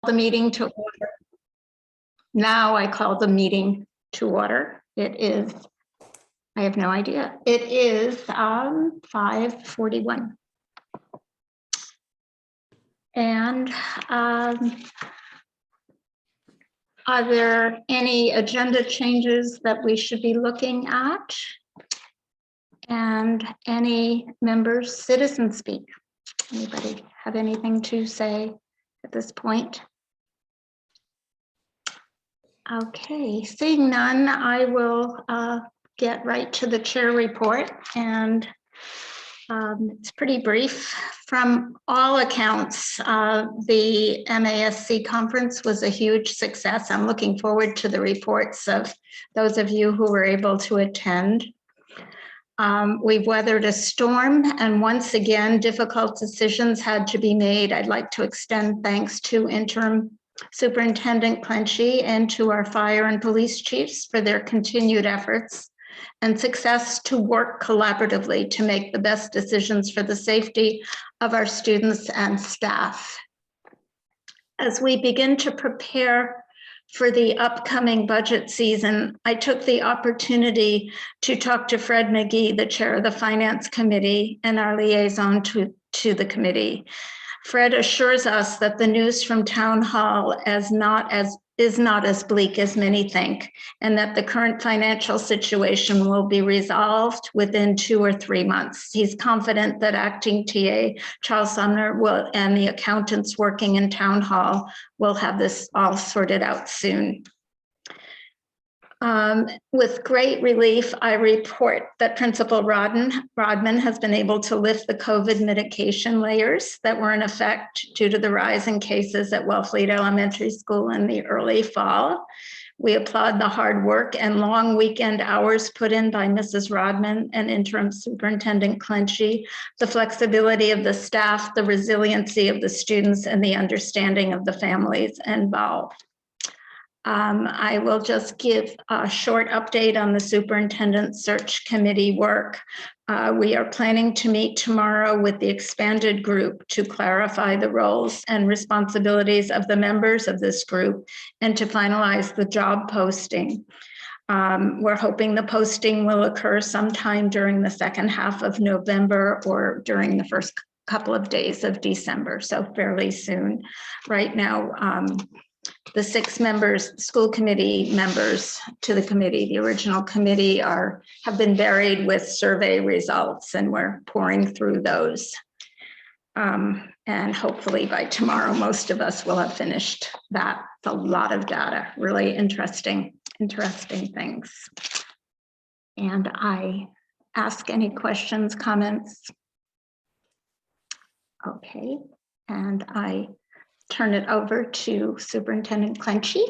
The meeting to order. Now I call the meeting to order. It is, I have no idea. It is 5:41. And are there any agenda changes that we should be looking at? And any members citizen speak? Anybody have anything to say at this point? Okay, seeing none, I will get right to the chair report, and it's pretty brief. From all accounts, the MASC conference was a huge success. I'm looking forward to the reports of those of you who were able to attend. We've weathered a storm, and once again, difficult decisions had to be made. I'd like to extend thanks to Interim Superintendent Clenchy and to our fire and police chiefs for their continued efforts and success to work collaboratively to make the best decisions for the safety of our students and staff. As we begin to prepare for the upcoming budget season, I took the opportunity to talk to Fred McGee, the chair of the Finance Committee and our liaison to the committee. Fred assures us that the news from Town Hall is not as bleak as many think, and that the current financial situation will be resolved within 2 or 3 months. He's confident that acting TA Charles Sumner and the accountants working in Town Hall will have this all sorted out soon. With great relief, I report that Principal Rodman has been able to lift the COVID mitigation layers that were in effect due to the rise in cases at Wellfleet Elementary School in the early fall. We applaud the hard work and long weekend hours put in by Mrs. Rodman and Interim Superintendent Clenchy, the flexibility of the staff, the resiliency of the students, and the understanding of the families involved. I will just give a short update on the superintendent search committee work. We are planning to meet tomorrow with the expanded group to clarify the roles and responsibilities of the members of this group and to finalize the job posting. We're hoping the posting will occur sometime during the second half of November or during the first couple of days of December, so fairly soon. Right now, the 6 school committee members to the committee, the original committee, have been buried with survey results, and we're pouring through those. And hopefully by tomorrow, most of us will have finished that. It's a lot of data, really interesting things. And I ask any questions, comments. Okay, and I turn it over to Superintendent Clenchy.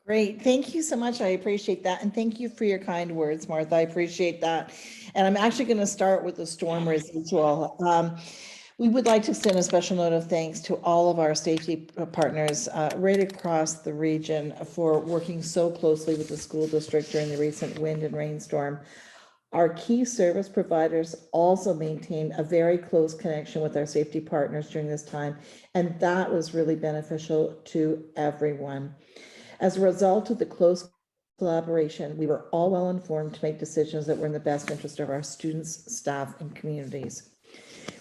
Great. Thank you so much. I appreciate that. And thank you for your kind words, Martha. I appreciate that. And I'm actually going to start with the storm residual. We would like to send a special note of thanks to all of our safety partners right across the region for working so closely with the school district during the recent wind and rainstorm. Our key service providers also maintained a very close connection with our safety partners during this time, and that was really beneficial to everyone. As a result of the close collaboration, we were all well informed to make decisions that were in the best interest of our students, staff, and communities.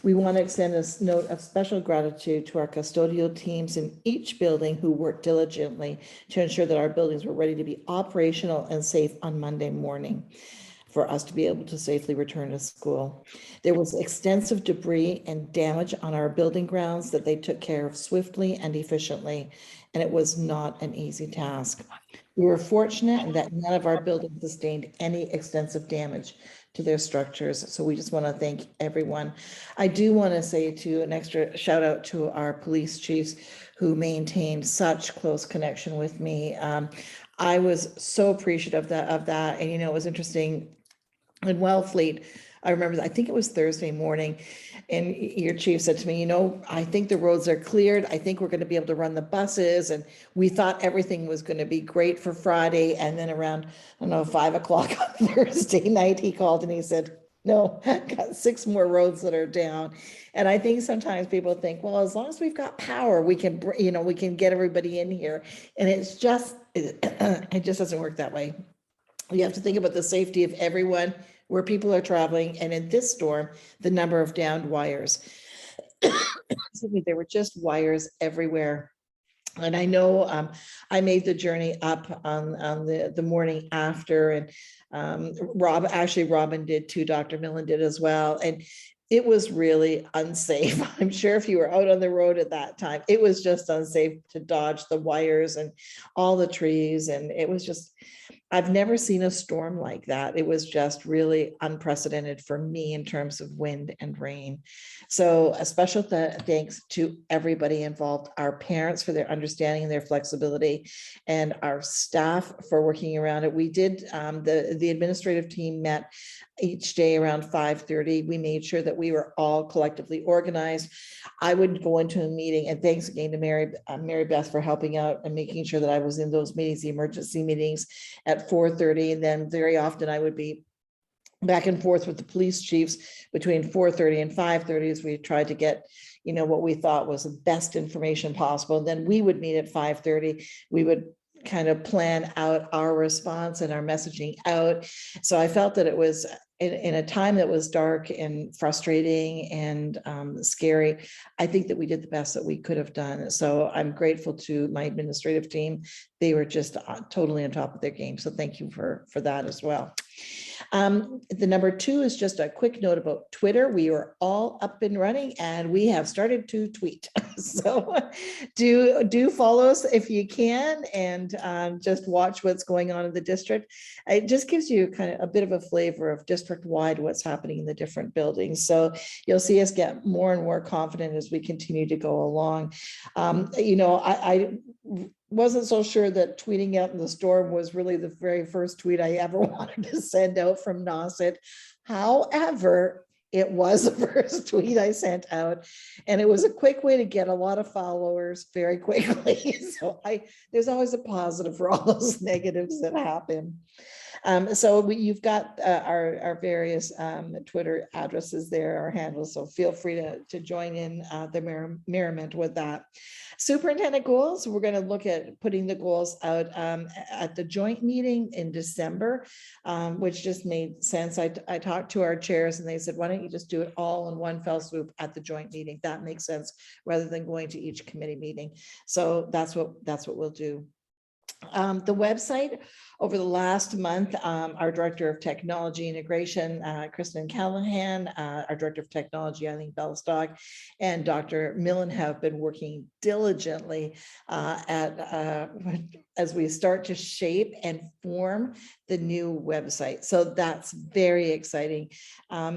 We want to extend a note of special gratitude to our custodial teams in each building who worked diligently to ensure that our buildings were ready to be operational and safe on Monday morning for us to be able to safely return to school. There was extensive debris and damage on our building grounds that they took care of swiftly and efficiently, and it was not an easy task. We were fortunate in that none of our buildings sustained any extensive damage to their structures, so we just want to thank everyone. I do want to say an extra shout out to our police chiefs who maintained such close connection with me. I was so appreciative of that, and it was interesting. In Wellfleet, I remember, I think it was Thursday morning, and your chief said to me, I think the roads are cleared. I think we're going to be able to run the buses. And we thought everything was going to be great for Friday. And then around, 5 o'clock on Thursday night, he called and he said, No, got 6 more roads that are down. And I think sometimes people think, well, as long as we've got power, we can, we can get everybody in here. And it's just, it just doesn't work that way. You have to think about the safety of everyone, where people are traveling, and in this storm, the number of downed wires. Excuse me, there were just wires everywhere. And I know I made the journey up on the morning after, and Robin did too, Dr. Millen did as well. And it was really unsafe. I'm sure if you were out on the road at that time, it was just unsafe to dodge the wires and all the trees. And it was just, I've never seen a storm like that. It was just really unprecedented for me in terms of wind and rain. So a special thanks to everybody involved, our parents for their understanding and their flexibility, and our staff for working around it. We did, the administrative team met each day around 5:30. We made sure that we were all collectively organized. I would go into a meeting, and thanks again to Mary Beth for helping out and making sure that I was in those meetings, the emergency meetings at 4:30. And then very often I would be back and forth with the police chiefs between 4:30 and 5:30 as we tried to get, what we thought was the best information possible. And then we would meet at 5:30. We would kind of plan out our response and our messaging out. So I felt that it was in a time that was dark and frustrating and scary. I think that we did the best that we could have done. So I'm grateful to my administrative team. They were just totally on top of their game. So thank you for that as well. The number 2 is just a quick note about Twitter. We are all up and running, and we have started to tweet. So do follow us if you can, and just watch what's going on in the district. It just gives you kind of a bit of a flavor of district-wide what's happening in the different buildings. So you'll see us get more and more confident as we continue to go along. I wasn't so sure that tweeting out in the storm was really the very first tweet I ever wanted to send out from Nauset. However, it was the first tweet I sent out, and it was a quick way to get a lot of followers very quickly. So there's always a positive for all those negatives that happen. So you've got our various Twitter addresses there, our handles, so feel free to join in the merriment with that. Superintendent goals, we're going to look at putting the goals out at the joint meeting in December, which just made sense. I talked to our chairs and they said, why don't you just do it all in one fell swoop at the joint meeting? That makes sense rather than going to each committee meeting. So that's what we'll do. The website, over the last month, our Director of Technology Integration, Kristen Callahan, our Director of Technology, Eileen Belstock, and Dr. Millen have been working diligently as we start to shape and form the new website. So that's very exciting.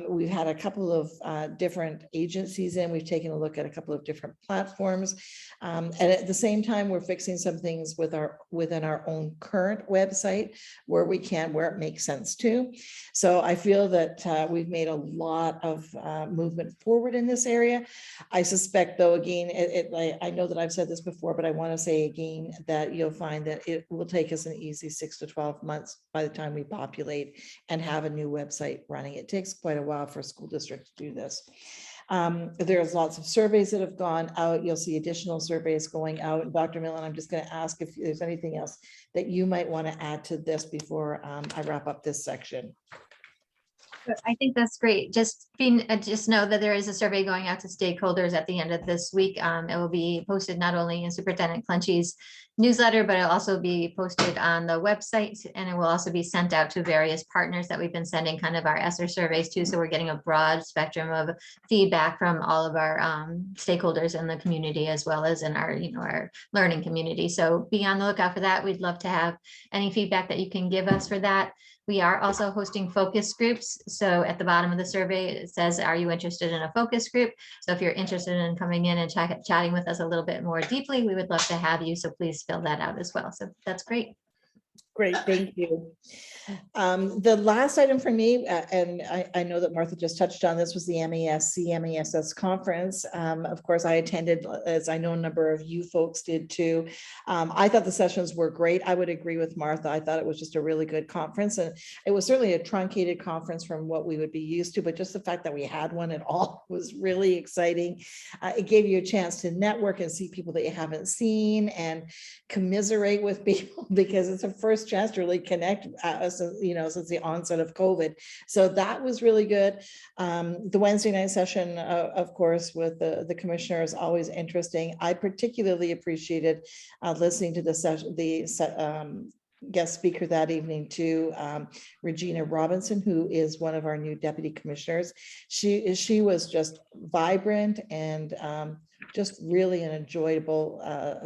We've had a couple of different agencies in. We've taken a look at a couple of different platforms. And at the same time, we're fixing some things within our own current website where it makes sense to. So I feel that we've made a lot of movement forward in this area. I suspect, though, again, I know that I've said this before, but I want to say again that you'll find that it will take us an easy 6 to 12 months by the time we populate and have a new website running. It takes quite a while for a school district to do this. There's lots of surveys that have gone out. You'll see additional surveys going out. Dr. Millen, I'm just going to ask if there's anything else that you might want to add to this before I wrap up this section. I think that's great. Just know that there is a survey going out to stakeholders at the end of this week. It will be posted not only in Superintendent Clenchey's newsletter, but it'll also be posted on the website, and it will also be sent out to various partners that we've been sending kind of our ESSER surveys to. So we're getting a broad spectrum of feedback from all of our stakeholders in the community, as well as in our, our learning community. So be on the lookout for that. We'd love to have any feedback that you can give us for that. We are also hosting focus groups. So at the bottom of the survey, it says, are you interested in a focus group? So if you're interested in coming in and chatting with us a little bit more deeply, we would love to have you. So please fill that out as well. So that's great. Great, thank you. The last item for me, and I know that Martha just touched on this, was the MASS conference. Of course, I attended, as I know a number of you folks did too. I thought the sessions were great. I would agree with Martha. I thought it was just a really good conference, and it was certainly a truncated conference from what we would be used to, but just the fact that we had one at all was really exciting. It gave you a chance to network and see people that you haven't seen and commiserate with people because it's a first chance to really connect since the onset of COVID. So that was really good. The Wednesday night session, of course, with the commissioner is always interesting. I particularly appreciated listening to the guest speaker that evening too, Regina Robinson, who is one of our new deputy commissioners. She was just vibrant and just really an enjoyable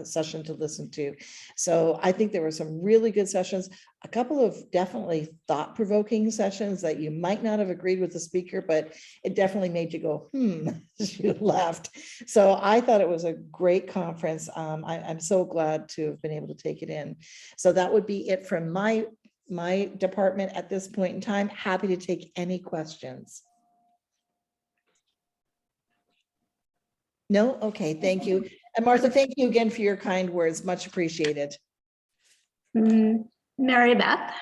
session to listen to. So I think there were some really good sessions, a couple of definitely thought-provoking sessions that you might not have agreed with the speaker, but it definitely made you go, as you left. So I thought it was a great conference. I'm so glad to have been able to take it in. So that would be it from my department at this point in time. Happy to take any questions. No? Okay, thank you. And Martha, thank you again for your kind words. Much appreciated. Mary Beth.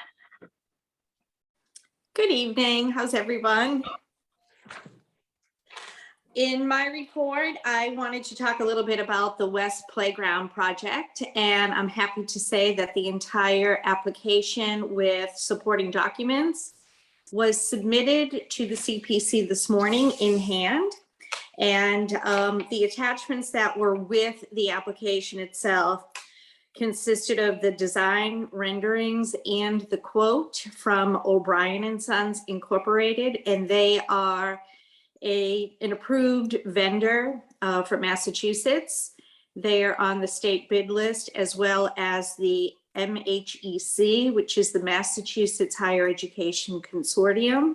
Good evening. How's everyone? In my report, I wanted to talk a little bit about the West Playground project, and I'm happy to say that the entire application with supporting documents was submitted to the CPC this morning in hand. And the attachments that were with the application itself consisted of the design renderings and the quote from O'Brien and Sons Incorporated, and they are an approved vendor for Massachusetts. They are on the state bid list, as well as the MHEC, which is the Massachusetts Higher Education Consortium.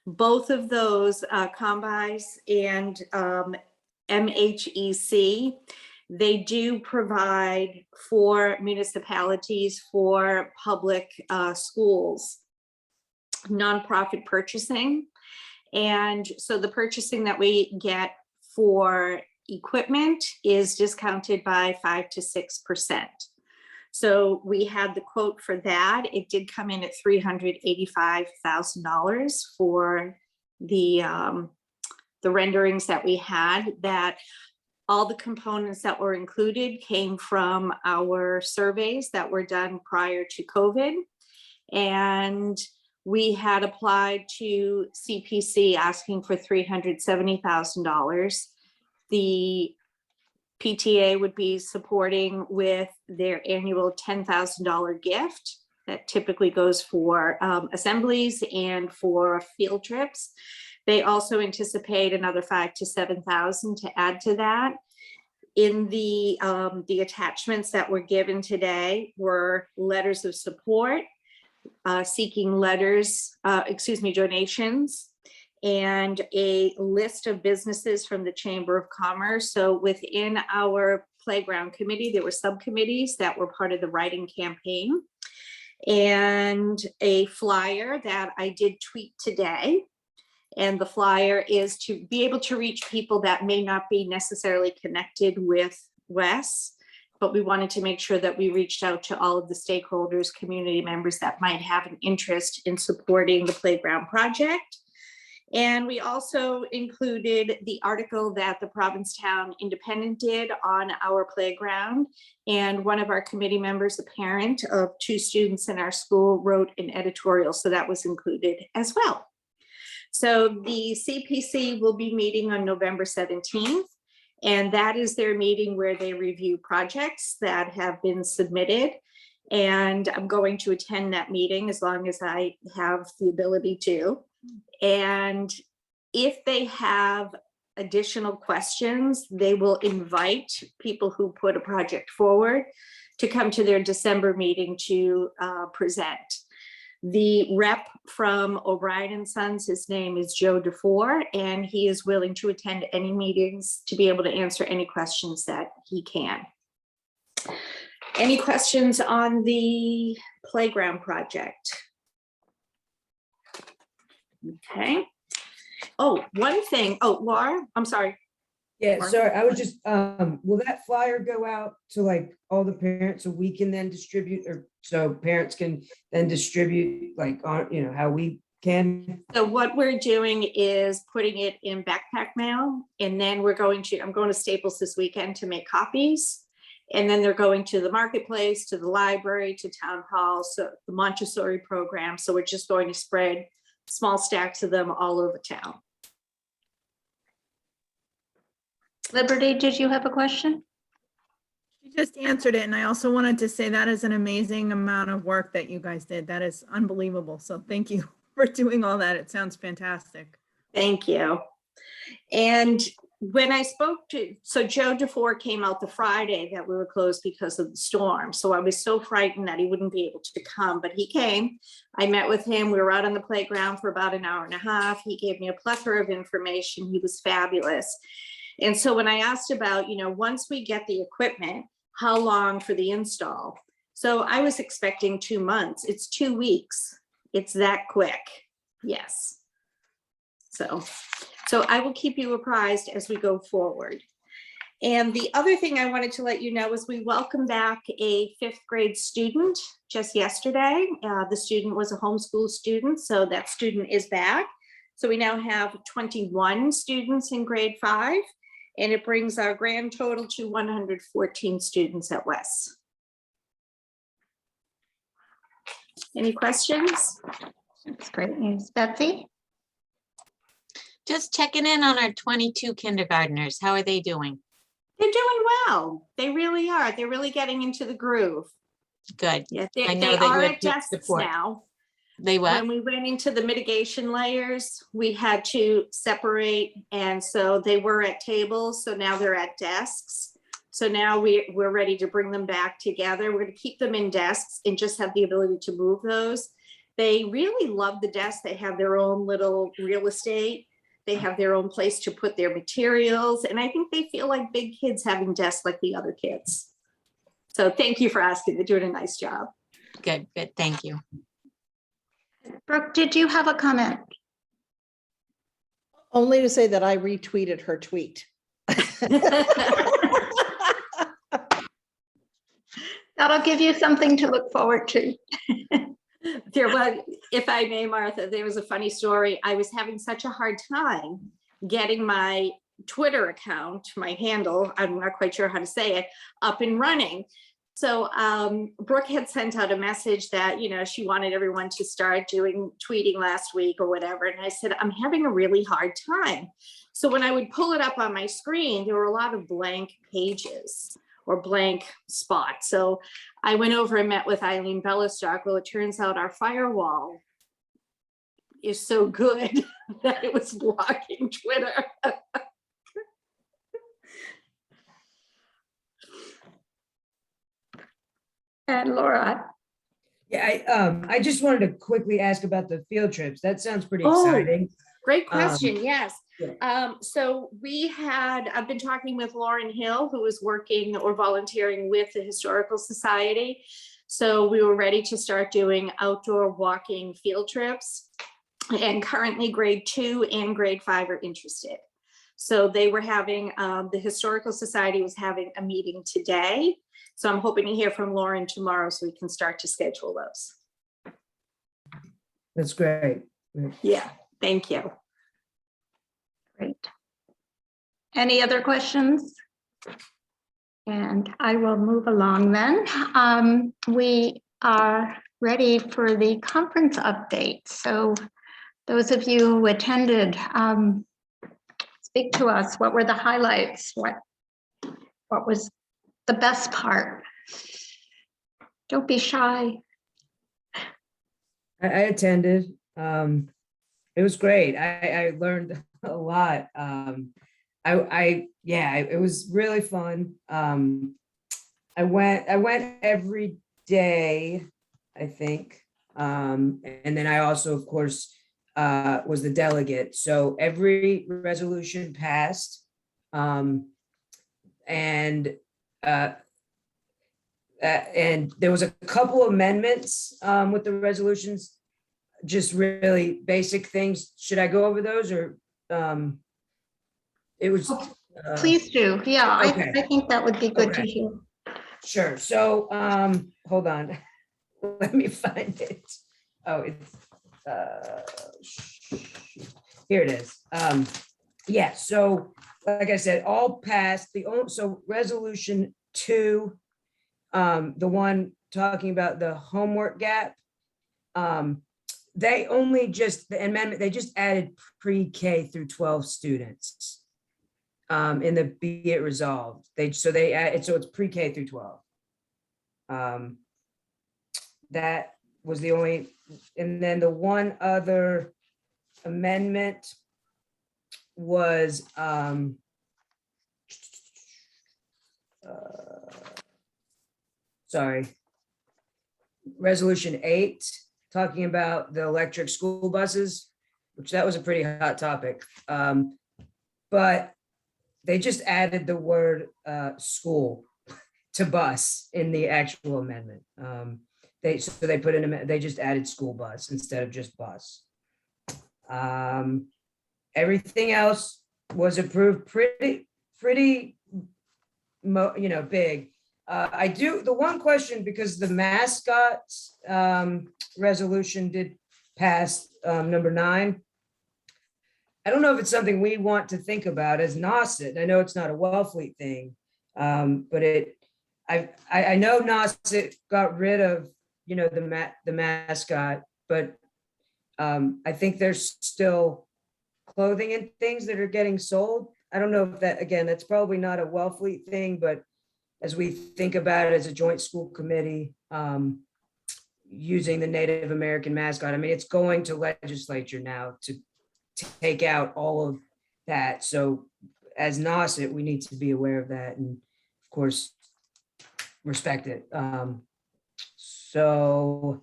Both of those, Combis and MHEC, they do provide for municipalities, for public schools, nonprofit purchasing. And so the purchasing that we get for equipment is discounted by 5 to 6%. So we had the quote for that. It did come in at $385,000 for the renderings that we had. That all the components that were included came from our surveys that were done prior to COVID. And we had applied to CPC asking for $370,000. The PTA would be supporting with their annual $10,000 gift that typically goes for assemblies and for field trips. They also anticipate another $5,000 to $7,000 to add to that. In the attachments that were given today were letters of support, seeking donations, and a list of businesses from the Chamber of Commerce. So within our playground committee, there were subcommittees that were part of the writing campaign, and a flyer that I did tweet today. And the flyer is to be able to reach people that may not be necessarily connected with WES, but we wanted to make sure that we reached out to all of the stakeholders, community members that might have an interest in supporting the playground project. And we also included the article that the Provincetown Independent did on our playground. And one of our committee members, a parent of 2 students in our school, wrote an editorial. So that was included as well. So the CPC will be meeting on November 17th. And that is their meeting where they review projects that have been submitted. And I'm going to attend that meeting as long as I have the ability to. And if they have additional questions, they will invite people who put a project forward to come to their December meeting to present. The rep from O'Brien and Sons, his name is Joe DeFore, and he is willing to attend any meetings to be able to answer any questions that he can. Any questions on the playground project? Okay. Oh, one thing. Oh, Laura, I'm sorry. Yeah, Mark? sorry, I was just, will that flyer go out to like all the parents so we can then distribute, or so parents can then distribute like on, you know, how we can? So what we're doing is putting it in backpack mail, and then I'm going to Staples this weekend to make copies. And then they're going to the marketplace, to the library, to town hall, so the Montessori program. So we're just going to spread small stacks of them all over town. Liberty, did you have a question? You just answered it. And I also wanted to say that is an amazing amount of work that you guys did. That is unbelievable. So thank you for doing all that. It sounds fantastic. Thank you. And when I spoke to, so Joe DeFore came out the Friday that we were closed because of the storm. So I was so frightened that he wouldn't be able to come, but he came. I met with him. We were out on the playground for about an hour and a half. He gave me a plethora of information. He was fabulous. And so when I asked about, you know, once we get the equipment, how long for the install? So I was expecting 2 months. It's 2 weeks. It's that quick. Yes. So I will keep you apprised as we go forward. And the other thing I wanted to let you know is we welcomed back a 5th grade student just yesterday. The student was a homeschool student, so that student is back. So we now have 21 students in grade 5, and it brings our grand total to 114 students at West. Any questions? That's great news. Betsy? Just checking in on our 22 kindergartners. How are they doing? They're doing well. They really are. They're really getting into the groove. Good. Yeah, I they know that you are had at good desks support. now. They what? When we went into the mitigation layers, we had to separate, and so they were at tables, so now they're at desks. So now we're ready to bring them back together. We're going to keep them in desks and just have the ability to move those. They really love the desks. They have their own little real estate. They have their own place to put their materials, and I think they feel like big kids having desks like the other kids. So thank you for asking. They're doing a nice job. Good, good. Thank you. Brooke, did you have a comment? Only to say that I retweeted her tweet. That'll give you something to look forward to. There was, if I may, Martha, there was a funny story. I was having such a hard time getting my Twitter account, my handle, I'm not quite sure how to say it, up and running. So Brooke had sent out a message that, you know, she wanted everyone to start tweeting last week or whatever. And I said, I'm having a really hard time. So when I would pull it up on my screen, there were a lot of blank pages or blank spots. So I went over and met with Eileen Bellistock. Well, it turns out our firewall is so good that it was blocking Twitter. And Laura? Yeah, I just wanted to quickly ask about the field trips. That sounds pretty Oh, exciting. Great question. Yes. yeah. So I've been talking with Lauren Hill, who is working or volunteering with the Historical Society. So we were ready to start doing outdoor walking field trips. And currently grade 2 and grade 5 are interested. So they were having, the Historical Society was having a meeting today. So I'm hoping to hear from Lauren tomorrow so we can start to schedule those. That's great. Yeah, thank you. Great. Any other questions? And I will move along then. We are ready for the conference update. So those of you who attended, speak to us. What were the highlights? What was the best part? Don't be shy. I attended. It was great. I learned a lot. It was really fun. I went every day, I think. And then I also, of course, was the delegate. So every resolution passed. And and there was a couple amendments with the resolutions, just really basic things. Should I go over those or it was? Please do. Yeah, okay. I think that would be good to Okay. hear. Sure. So hold on. Let me find it. Oh, it's here it is. Yeah, so like I said, all passed. So resolution 2, the one talking about the homework gap. They only just, the amendment, they just added pre-K through 12 students in the be it resolved. They add, so it's pre-K through 12. That was the only, and then the one other amendment was sorry, resolution 8, talking about the electric school buses, which that was a pretty hot topic. But they just added the word school to bus in the actual amendment. They put in, they just added school bus instead of just bus. Everything else was approved pretty, big. The one question, because the mascots resolution did pass, number 9. I don't know if it's something we want to think about as NOSIT. I know it's not a Wellfleet thing, but I know NOSIT got rid of, the mascot, but I think there's still clothing and things that are getting sold. I don't know if that, again, that's probably not a Wellfleet thing, but as we think about it as a joint school committee, using the Native American mascot, I mean, it's going to legislature now to take out all of that. So as NOSIT, we need to be aware of that and of course, respect it. So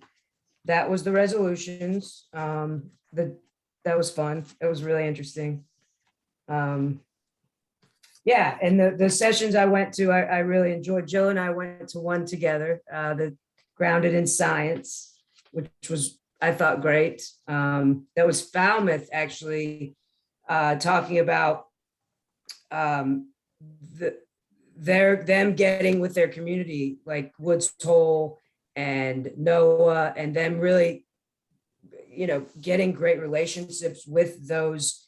that was the resolutions. That was fun. It was really interesting. Yeah, and the sessions I went to, I really enjoyed. Jill and I went to one together, the Grounded in Science, which was, I thought, great. That was Falmouth actually talking about them getting with their community, like Woods Toll and NOAA, and them really, getting great relationships with those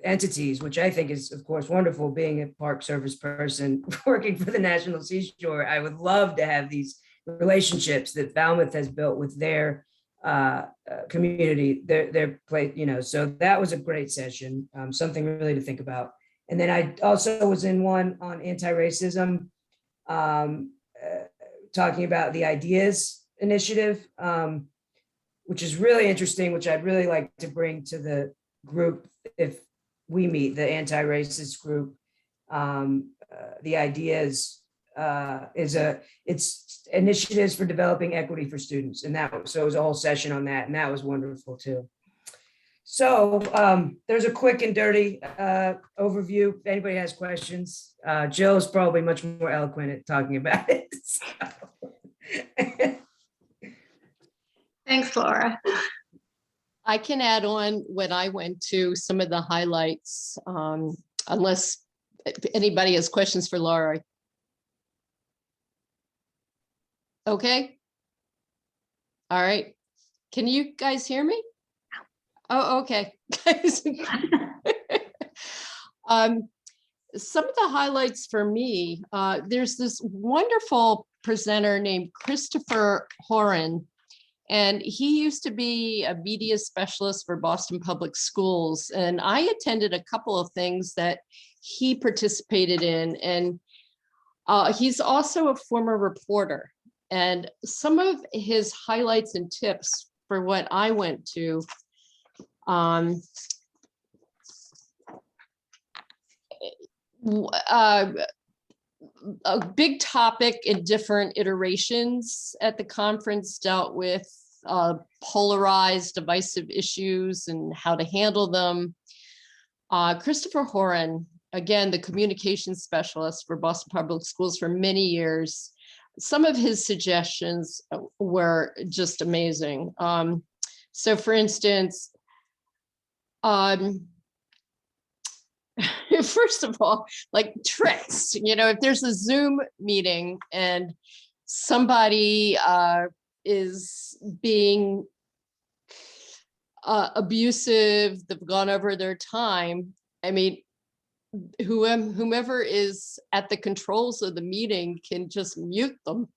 entities, which I think is, of course, wonderful. Being a park service person working for the National Seashore, I would love to have these relationships that Falmouth has built with their community, their place, so that was a great session, something really to think about. And then I also was in one on anti-racism, talking about the Ideas Initiative, which is really interesting, which I'd really like to bring to the group if we meet, the anti-racist group. The Ideas it's initiatives for developing equity for students, and so it was a whole session on that, and that was wonderful too. So there's a quick and dirty overview. If anybody has questions, Jill is probably much more eloquent at talking about it. So. Thanks, Laura. I can add on when I went to some of the highlights, unless anybody has questions for Laura. Okay. All right. Can you guys hear me? Oh, okay. Some of the highlights for me, there's this wonderful presenter named Christopher Horan, and he used to be a media specialist for Boston Public Schools. And I attended a couple of things that he participated in, and he's also a former reporter. And some of his highlights and tips for what I went to, a big topic in different iterations at the conference dealt with polarized, divisive issues and how to handle them. Christopher Horan again, the communications specialist for Boston Public Schools for many years. Some of his suggestions were just amazing. So for instance, first of all, like tricks, if there's a Zoom meeting and somebody is being abusive, they've gone over their time. I mean, whomever is at the controls of the meeting can just mute them,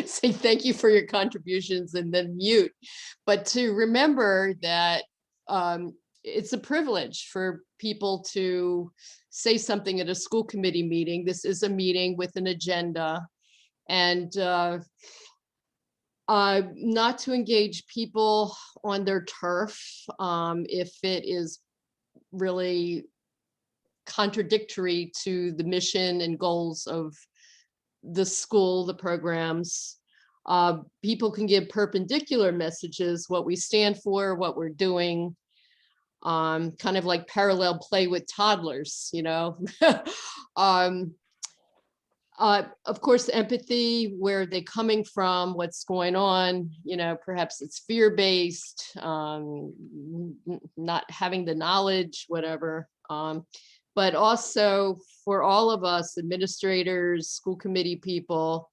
say thank you for your contributions and then mute. But to remember that it's a privilege for people to say something at a school committee meeting. This is a meeting with an agenda, and not to engage people on their turf if it is really contradictory to the mission and goals of the school, the programs. People can give perpendicular messages, what we stand for, what we're doing, kind of like parallel play with toddlers, Of course, empathy, where are they coming from, what's going on, perhaps it's fear-based, not having the knowledge, whatever. But also for all of us administrators, school committee people,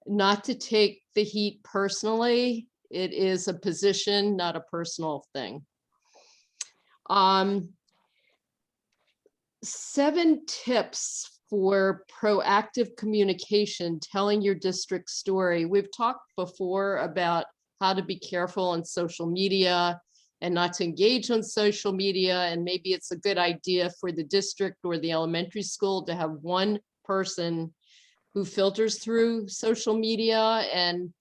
not to take the heat personally. It is a position, not a personal thing. 7 tips for proactive communication, telling your district story. We've talked before about how to be careful on social media and not to engage on social media. And maybe it's a good idea for the district or the elementary school to have one person who filters through social media and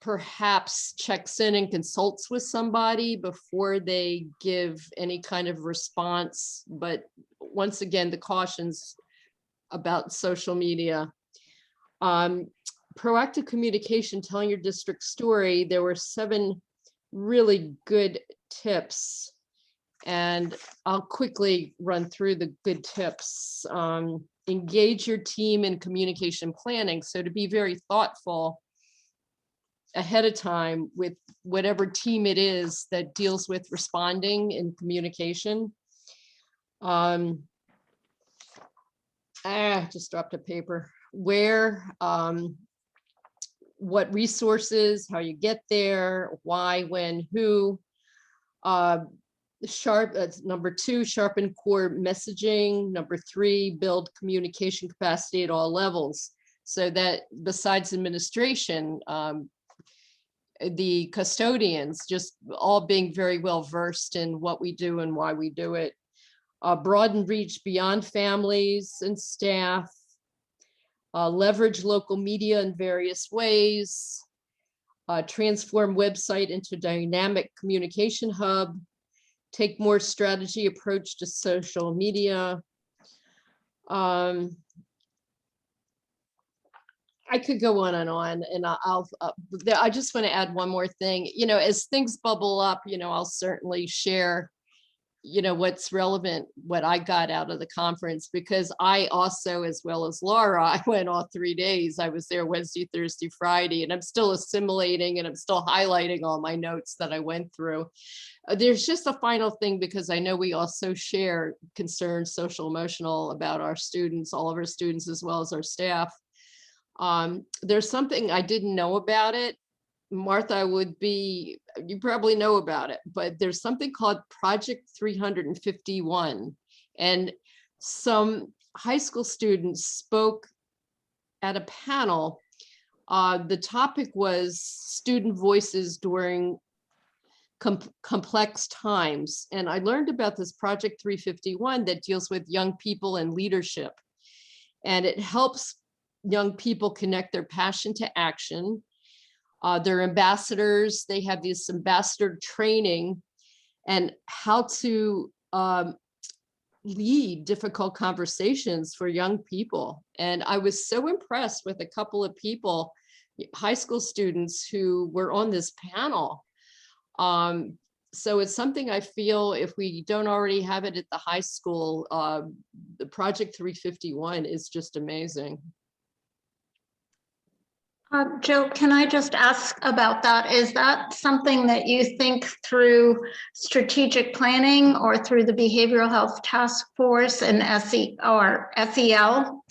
perhaps checks in and consults with somebody before they give any kind of response. But once again, the cautions about social media. Proactive communication, telling your district story. There were 7 really good tips, and I'll quickly run through the good tips. Engage your team in communication planning. So to be very thoughtful ahead of time with whatever team it is that deals with responding in communication. Just dropped a paper. Where, what resources, how you get there, why, when, who. Number 2, sharpen core messaging. Number 3, build communication capacity at all levels. So that besides administration, the custodians just all being very well versed in what we do and why we do it. Broaden reach beyond families and staff. Leverage local media in various ways. Transform website into dynamic communication hub. Take more strategy approach to social media. I could go on, and I just want to add one more thing. As things bubble up, I'll certainly share, what's relevant, what I got out of the conference, because I also, as well as Laura, I went all 3 days. I was there Wednesday, Thursday, Friday, and I'm still assimilating and I'm still highlighting all my notes that I went through. There's just a final thing, because I know we also share concerns, social, emotional, about our students, all of our students, as well as our staff. There's something I didn't know about it. Martha, you probably know about it, but there's something called Project 351. And some high school students spoke at a panel. The topic was student voices during complex times. And I learned about this Project 351 that deals with young people and leadership. And it helps young people connect their passion to action. They're ambassadors. They have this ambassador training and how to lead difficult conversations for young people. And I was so impressed with a couple of people, high school students, who were on this panel. So it's something I feel if we don't already have it at the high school, the Project 351 is just amazing. Jill, can I just ask about that? Is that something that you think through strategic planning or through the Behavioral Health Task Force and SEL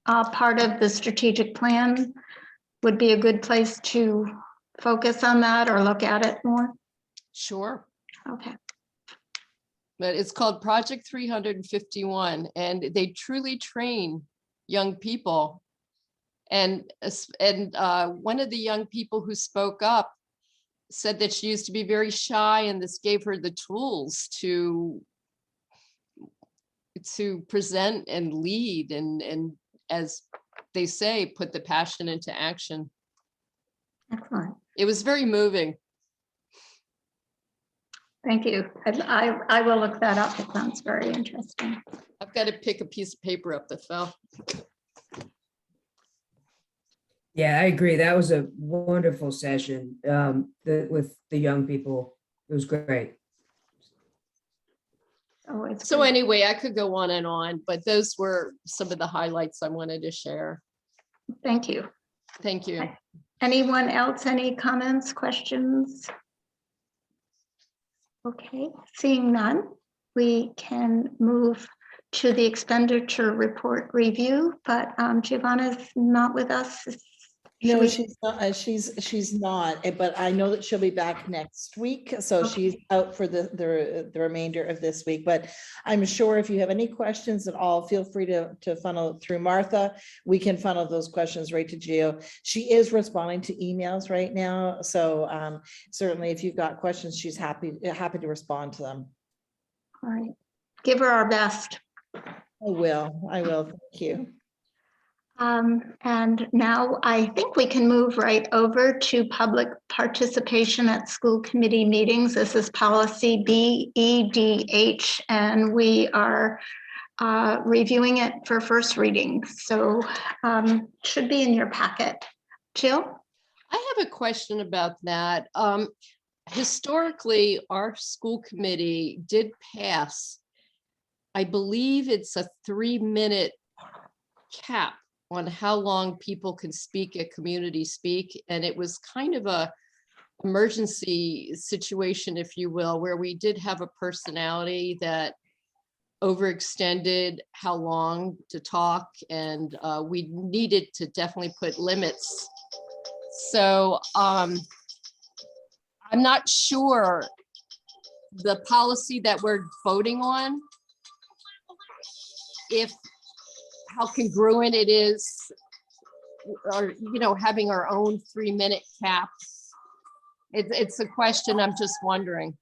part of the strategic plan would be a good place to focus on that or look at it more? Sure. Okay. But it's called Project 351, and they truly train young people. And one of the young people who spoke up said that she used to be very shy, and this gave her the tools to present and lead, and as they say, put the passion into action. Excellent. It was very moving. Thank you. I will look that up. It sounds very interesting. I've got to pick a piece of paper up that fell. Yeah, I agree. That was a wonderful session with the young people. It was great. So anyway, I could go on, but those were some of the highlights I wanted to share. Thank you. Thank you. Anyone else? Any comments, questions? Okay, seeing none, we can move to the expenditure report review, but Giovanna's not with us. No, she's not. She's not. But I know that she'll be back next week. So she's out for the remainder of this week. But I'm sure if you have any questions at all, feel free to funnel it through Martha. We can funnel those questions right to Gio. She is responding to emails right now. So certainly, if you've got questions, she's happy to respond to them. All right, give her our best. I will. Thank you. And now I think we can move right over to public participation at school committee meetings. This is policy BEDH, and we are reviewing it for first reading. So should be in your packet. Jill? I have a question about that. Historically, our school committee did pass, I believe it's a 3-minute cap on how long people can speak at community speak. And it was kind of a emergency situation, if you will, where we did have a personality that overextended how long to talk, and we needed to definitely put limits. So I'm not sure the policy that we're voting on, how congruent it is, or having our own 3-minute caps. It's a question I'm just wondering.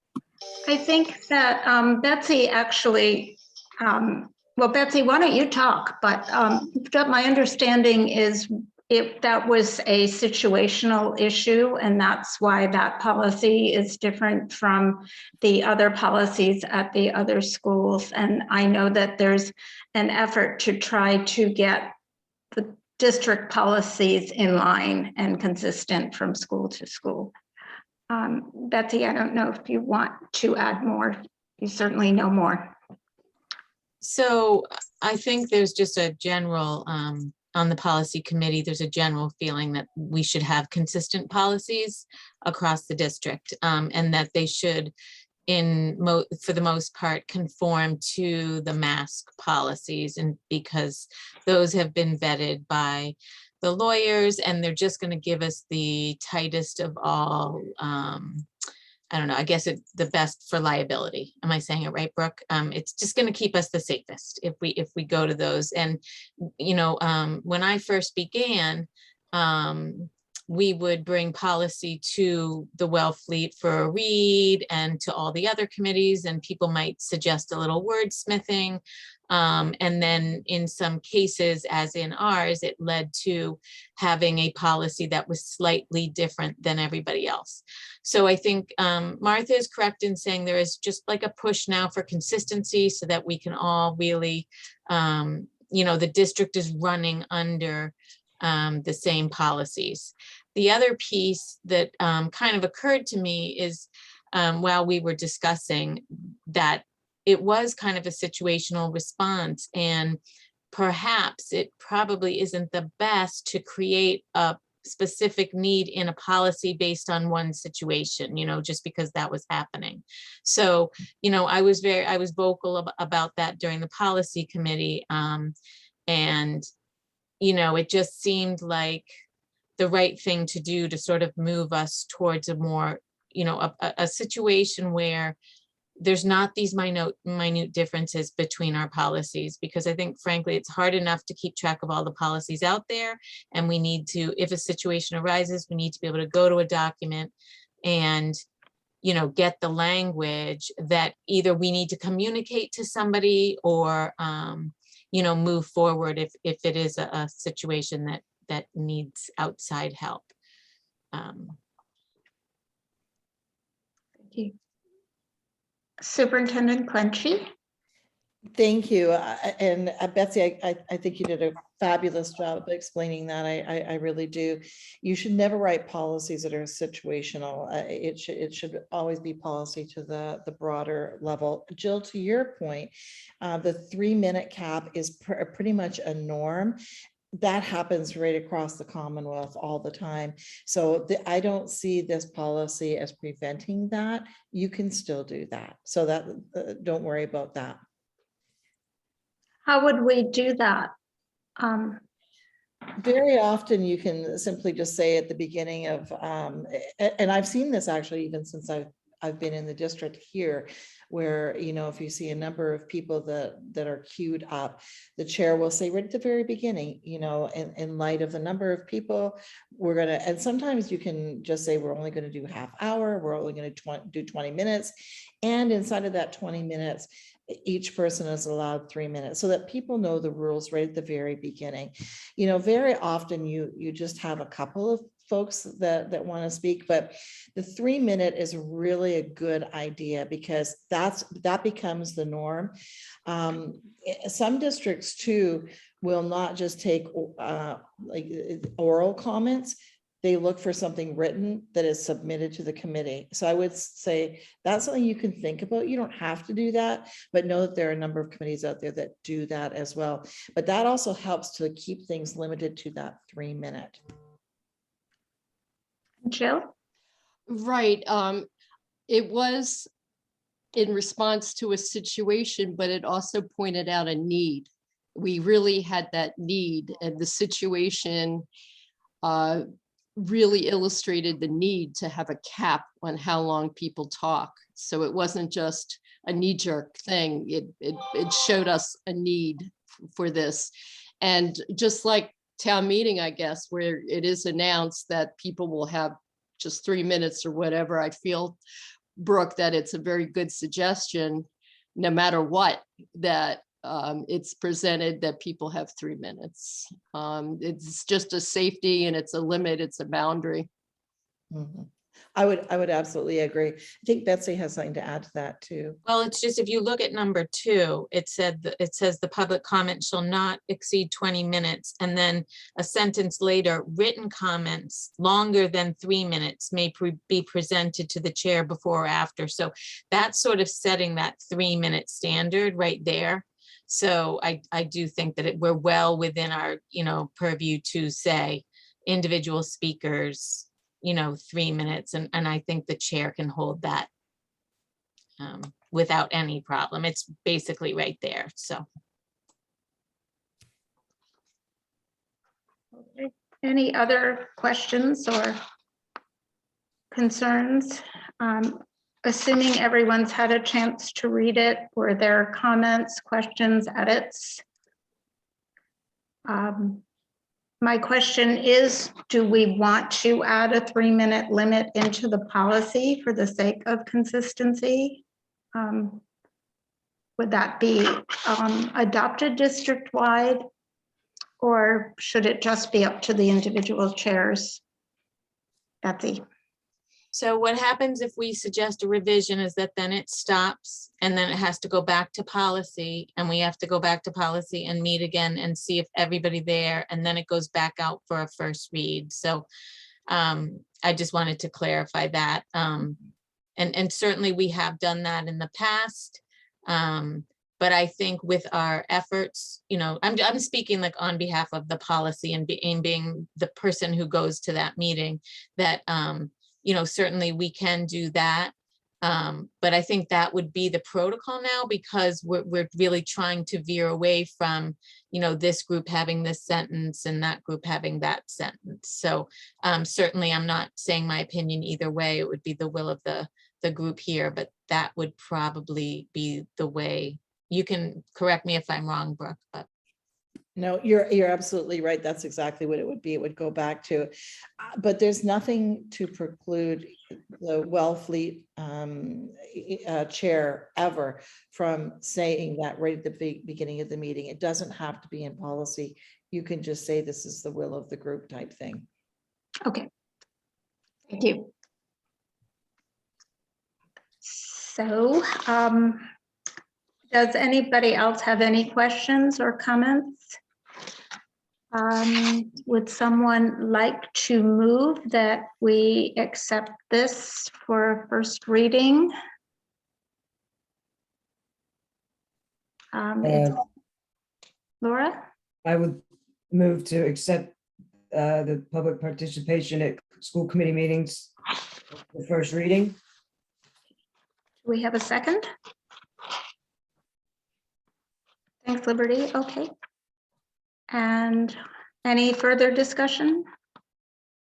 I think that Betsy actually, well, Betsy, why don't you talk? But my understanding is that was a situational issue, and that's why that policy is different from the other policies at the other schools. And I know that there's an effort to try to get the district policies in line and consistent from school to school. Betsy, I don't know if you want to add more. You certainly know more. So I think there's just a general, on the policy committee, there's a general feeling that we should have consistent policies across the district, and that they should, for the most part, conform to the mask policies, and because those have been vetted by the lawyers, and they're just going to give us the tightest of all, I don't know, I guess the best for liability. Am I saying it right, Brooke? It's just going to keep us the safest if we go to those. And, when I first began, we would bring policy to the Wellfleet for a read and to all the other committees, and people might suggest a little wordsmithing. And then in some cases, as in ours, it led to having a policy that was slightly different than everybody else. So I think Martha is correct in saying there is just like a push now for consistency so that we can all really, the district is running under the same policies. The other piece that kind of occurred to me is while we were discussing that it was kind of a situational response, and perhaps it probably isn't the best to create a specific need in a policy based on one situation, just because that was happening. So, I was vocal about that during the policy committee. And, it just seemed like the right thing to do to sort of move us towards a more, a situation where there's not these minute differences between our policies, because I think frankly, it's hard enough to keep track of all the policies out there. And we need to, if a situation arises, we need to be able to go to a document and, get the language that either we need to communicate to somebody or, move forward if it is a situation that needs outside help. Thank you. Superintendent Clenchey. Thank you. And Betsy, I think you did a fabulous job of explaining that. I really do. You should never write policies that are situational. It should always be policy to the broader level. Jill, to your point, the 3-minute cap is pretty much a norm. That happens right across the Commonwealth all the time. So I don't see this policy as preventing that. You can still do that. So that don't worry about that. How would we do that? Very often you can simply just say at the beginning of, and I've seen this actually even since I've been in the district here, where, if you see a number of people that are queued up, the chair will say right at the very beginning, in light of the number of people, and sometimes you can just say, we're only going to do half hour, we're only going to do 20 minutes. And inside of that 20 minutes, each person is allowed 3 minutes, so that people know the rules right at the very beginning. Very often you just have a couple of folks that want to speak, but the 3-minute is really a good idea, because that becomes the norm. Some districts too will not just take like oral comments. They look for something written that is submitted to the committee. So I would say that's something you can think about. You don't have to do that, but know that there are a number of committees out there that do that as well. But that also helps to keep things limited to that 3-minute. Jill? Right. It was in response to a situation, but it also pointed out a need. We really had that need, and the situation really illustrated the need to have a cap on how long people talk. So it wasn't just a knee-jerk thing. It showed us a need for this. And just like town meeting, I guess, where it is announced that people will have just 3 minutes or whatever, I feel, Brooke, that it's a very good suggestion, no matter what, that it's presented that people have 3 minutes. It's just a safety, and it's a limit, it's a boundary. Mm-hmm. I would absolutely agree. I think Betsy has something to add to that too. Well, it's just, if you look at number 2, it says the public comment shall not exceed 20 minutes. And then a sentence later, written comments longer than 3 minutes may be presented to the chair before or after. So that's sort of setting that 3-minute standard right there. So I do think that we're well within our, purview to say individual speakers, 3 minutes. And I think the chair can hold that without any problem. It's basically right there, so. Okay. Any other questions or concerns? Assuming everyone's had a chance to read it, were there comments, questions, edits? My question is, do we want to add a 3-minute limit into the policy for the sake of consistency? Would that be adopted district-wide, or should it just be up to the individual chairs? Betsy? So what happens if we suggest a revision is that then it stops, and then it has to go back to policy, and we have to go back to policy and meet again and see if everybody there, and then it goes back out for a first read. So I just wanted to clarify that. and certainly we have done that in the past. But I think with our efforts, I'm speaking like on behalf of the policy and being the person who goes to that meeting, that, certainly we can do that. But I think that would be the protocol now, because we're really trying to veer away from, this group having this sentence and that group having that sentence. So certainly I'm not saying my opinion either way. It would be the will of the group here, but that would probably be the way. You can correct me if I'm wrong, Brooke, but. No, you're absolutely right. That's exactly what it would be. It would go back to, but there's nothing to preclude the Wellfleet chair ever from saying that right at the beginning of the meeting. It doesn't have to be in policy. You can just say this is the will of the group type thing. Okay. Thank you. So, does anybody else have any questions or comments? Would someone like to move that we accept this for first reading? Laura? I would move to accept the public participation at school committee meetings, the first reading. Do we have a second? Thanks, Liberty. Okay. And any further discussion?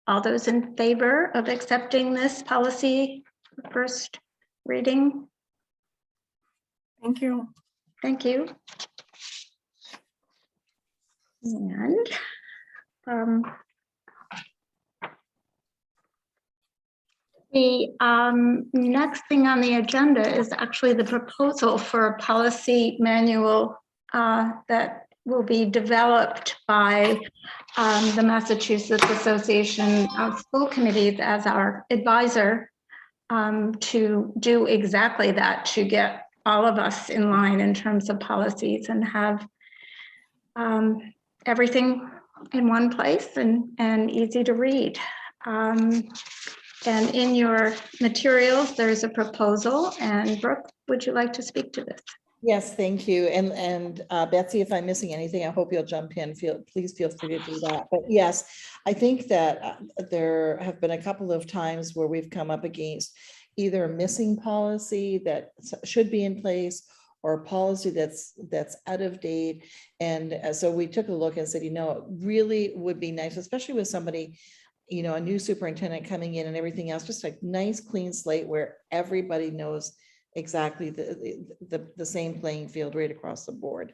All those in favor of accepting this policy for first reading? Thank you. Thank you. And the next thing on the agenda is actually the proposal for a policy manual that will be developed by the Massachusetts Association of School Committees as our advisor to do exactly that, to get all of us in line in terms of policies and have everything in one place and easy to read. And in your materials, there's a proposal, and Brooke, would you like to speak to this? Yes, thank you. And Betsy, if I'm missing anything, I hope you'll jump in. Please feel free to do that. But yes, I think that there have been a couple of times where we've come up against either a missing policy that should be in place or a policy that's out of date. And so we took a look and said, it really would be nice, especially with somebody, a new superintendent coming in and everything else, just a nice clean slate where everybody knows exactly the same playing field right across the board.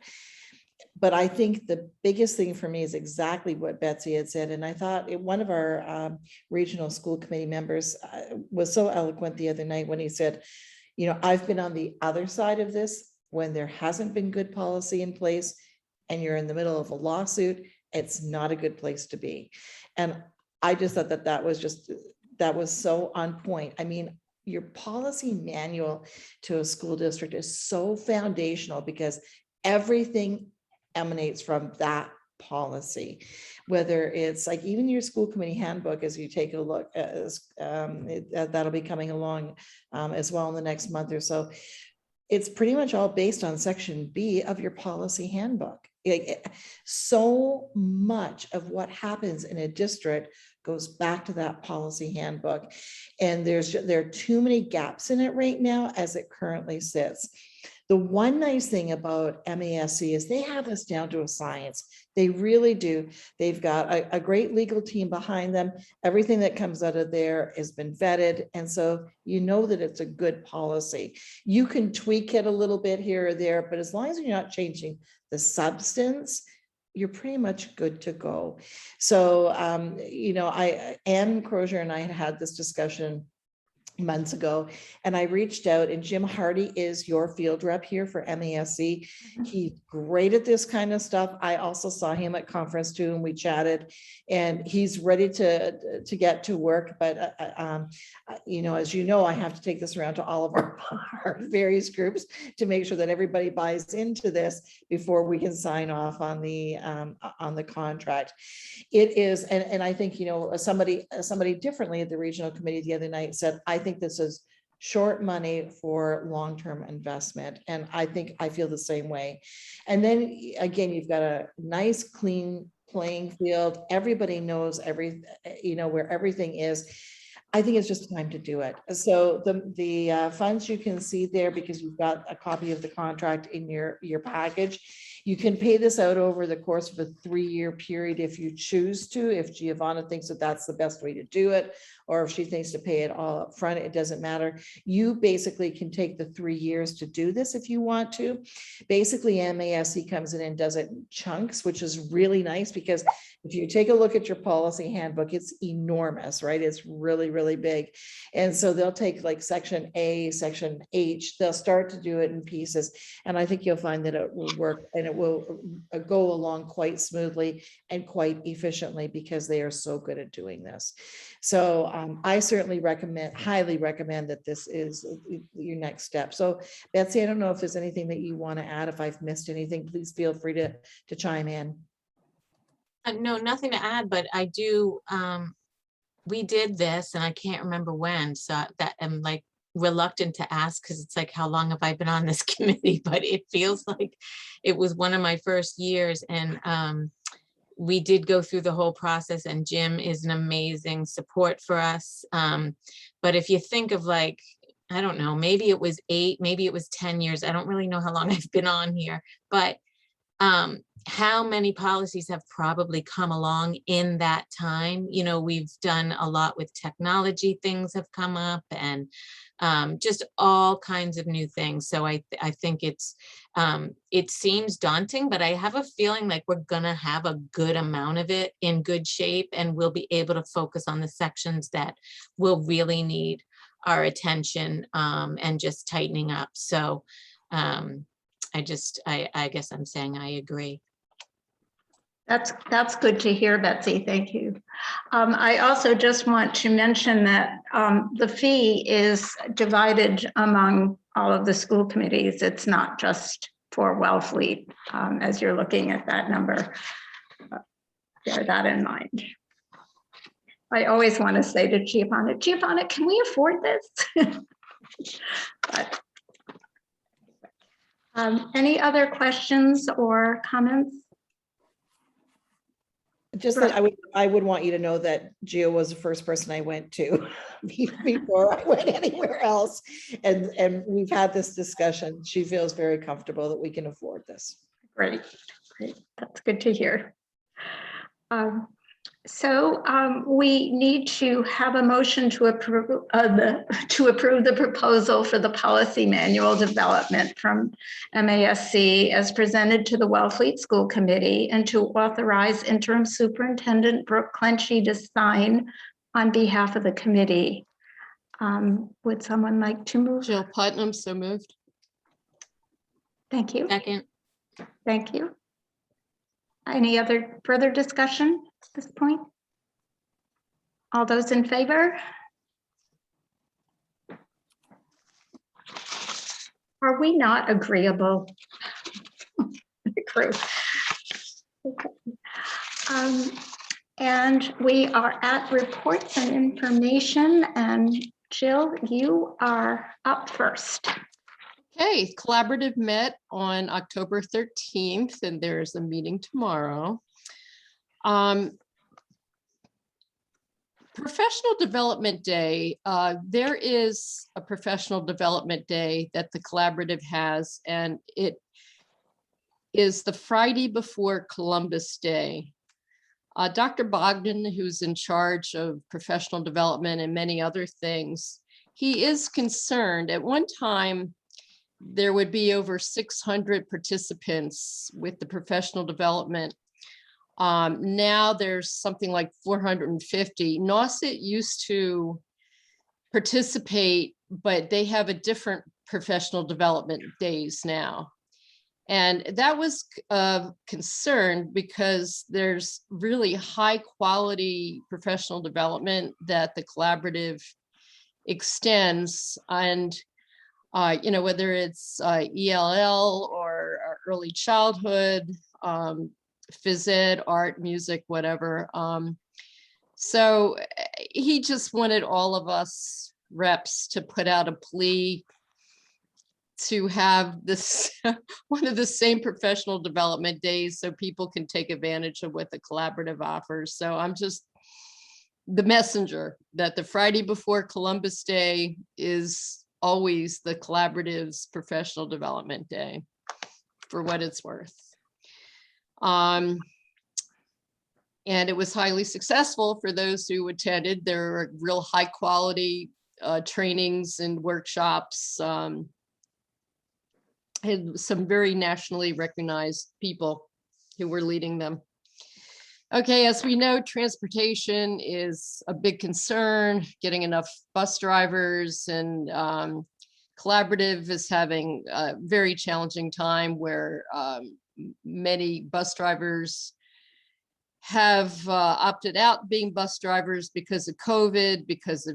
But I think the biggest thing for me is exactly what Betsy had said. And I thought one of our regional school committee members was so eloquent the other night when he said, I've been on the other side of this when there hasn't been good policy in place and you're in the middle of a lawsuit. It's not a good place to be. And I just thought that was so on point. I mean, your policy manual to a school district is so foundational because everything emanates from that policy, whether it's like even your school committee handbook, as you take a look, that'll be coming along as well in the next month or so. It's pretty much all based on section B of your policy handbook. So much of what happens in a district goes back to that policy handbook. And there are too many gaps in it right now as it currently sits. The one nice thing about MASC is they have this down to a science. They really do. They've got a great legal team behind them. Everything that comes out of there has been vetted. And so you know that it's a good policy. You can tweak it a little bit here or there, but as long as you're not changing the substance, you're pretty much good to go. So, Ann Crozier and I had this discussion months ago, and I reached out, and Jim Hardy is your field rep here for MASC. He's great at this kind of stuff. I also saw him at conference too, and we chatted, and he's ready to get to work. But as you know, I have to take this around to all of our various groups to make sure that everybody buys into this before we can sign off on the contract. It is, and I think somebody differently at the regional committee the other night said, I think this is short money for long-term investment. And I feel the same way. And then again, you've got a nice, clean playing field. Everybody knows where everything is. I think it's just time to do it. So the funds you can see there, because you've got a copy of the contract in your package. You can pay this out over the course of a 3-year period if you choose to, if Giovanna thinks that that's the best way to do it, or if she thinks to pay it all up front, it doesn't matter. You basically can take the 3 years to do this if you want to. Basically, MASC comes in and does it in chunks, which is really nice, because if you take a look at your policy handbook, it's enormous, right? It's really, really big. And so they'll take like section A, section H, they'll start to do it in pieces. And I think you'll find that it will work, and it will go along quite smoothly and quite efficiently, because they are so good at doing this. So I certainly highly recommend that this is your next step. So Betsy, I don't know if there's anything that you want to add. If I've missed anything, please feel free to chime in. No, nothing to add, but I do, we did this and I can't remember when, so that I'm like reluctant to ask, because it's like, how long have I been on this committee? But it feels like it was one of my first years, and we did go through the whole process, and Jim is an amazing support for us. But if you think of like, I don't know, maybe it was 8, maybe it was 10 years. I don't really know how long I've been on here, but how many policies have probably come along in that time? You know, we've done a lot with technology, things have come up, and just all kinds of new things. So I think it seems daunting, but I have a feeling like we're gonna have a good amount of it in good shape, and we'll be able to focus on the sections that will really need our attention, and just tightening up. So I guess I'm saying I agree. That's good to hear, Betsy. Thank you. I also just want to mention that the fee is divided among all of the school committees. It's not just for Wellfleet, as you're looking at that number. Bear that in mind. I always want to say to Giovanna, can we afford this? But, any other questions or comments? Just that I would want you to know that Gio was the first person I went to before I went anywhere else. And we've had this discussion. She feels very comfortable that we can afford this. Great. That's good to hear. So we need to have a motion to approve the proposal for the policy manual development from MASC as presented to the Wellfleet School Committee, and to authorize interim superintendent Brooke Clenchy to sign on behalf of the committee. Would someone like to move? Jill Putnam, so moved. Thank you. Second. Thank you. Any other further discussion at this point? All those in favor? Are we not agreeable? The crew. Okay. And we are at reports and information, and Jill, you are up first. Okay, collaborative met on October 13th, and there's a meeting tomorrow. Professional Development Day. There is a Professional Development Day that the collaborative has, and it is the Friday before Columbus Day. Dr. Bogdan, who's in charge of professional development and many other things, he is concerned. At one time, there would be over 600 participants with the professional development. Now there's something like 450. Nauset used to participate, but they have a different professional development days now. And that was of concern, because there's really high quality professional development that the collaborative extends. And you know, whether it's ELL or early childhood, phys ed, art, music, whatever. So he just wanted all of us reps to put out a plea to have this one of the same professional development days so people can take advantage of what the collaborative offers. So I'm just the messenger that the Friday before Columbus Day is always the collaborative's professional development day, for what it's worth. And it was highly successful for those who attended. There were real high quality trainings and workshops. Had some very nationally recognized people who were leading them. Okay, as we know, transportation is a big concern, getting enough bus drivers, and collaborative is having a very challenging time where many bus drivers have opted out being bus drivers because of COVID, because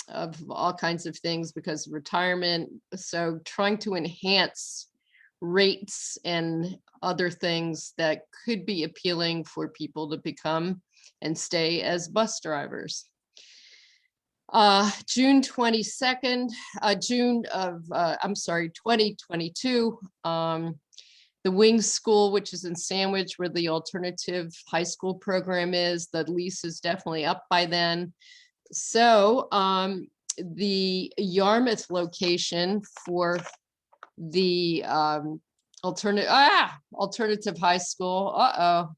of all kinds of things, because of retirement. So trying to enhance rates and other things that could be appealing for people to become and stay as bus drivers. June 22nd, I'm sorry, 2022, the Wings School, which is in Sandwich, where the alternative high school program is, the lease is definitely up by then. So the Yarmouth location for the alternative high school.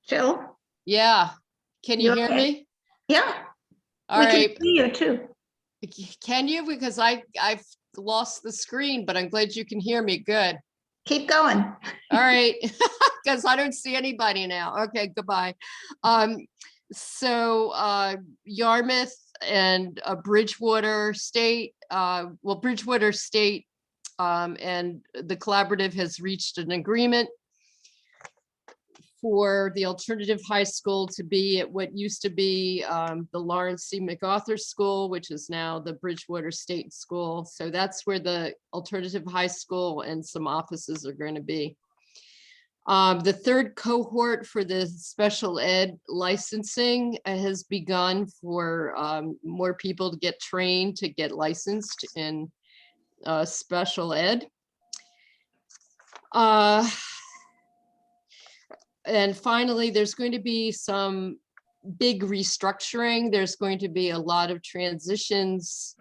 Jill? Yeah. Can you You hear okay? me? Yeah, All we right. can see you too. Can you? Because I've lost the screen, but I'm glad you can hear me. Good. Keep going. All right. Because I don't see anybody now. Okay, goodbye. So Yarmouth and Bridgewater State, Bridgewater State and the collaborative has reached an agreement for the alternative high school to be at what used to be the Lawrence C. MacArthur School, which is now the Bridgewater State School. So that's where the alternative high school and some offices are going to be. The third cohort for the special ed licensing has begun for more people to get trained to get licensed in special ed. And finally, there's going to be some big restructuring. There's going to be a lot of transitions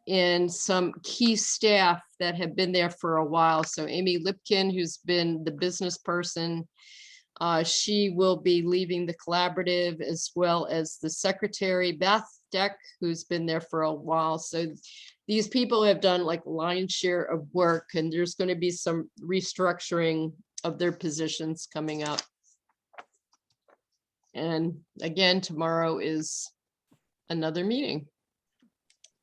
in some key staff that have been there for a while. So Amy Lipkin, who's been the business person, she will be leaving the collaborative, as well as the secretary, Beth Deck, who's been there for a while. So these people have done like lion's share of work, and there's going to be some restructuring of their positions coming up. And again, tomorrow is another meeting.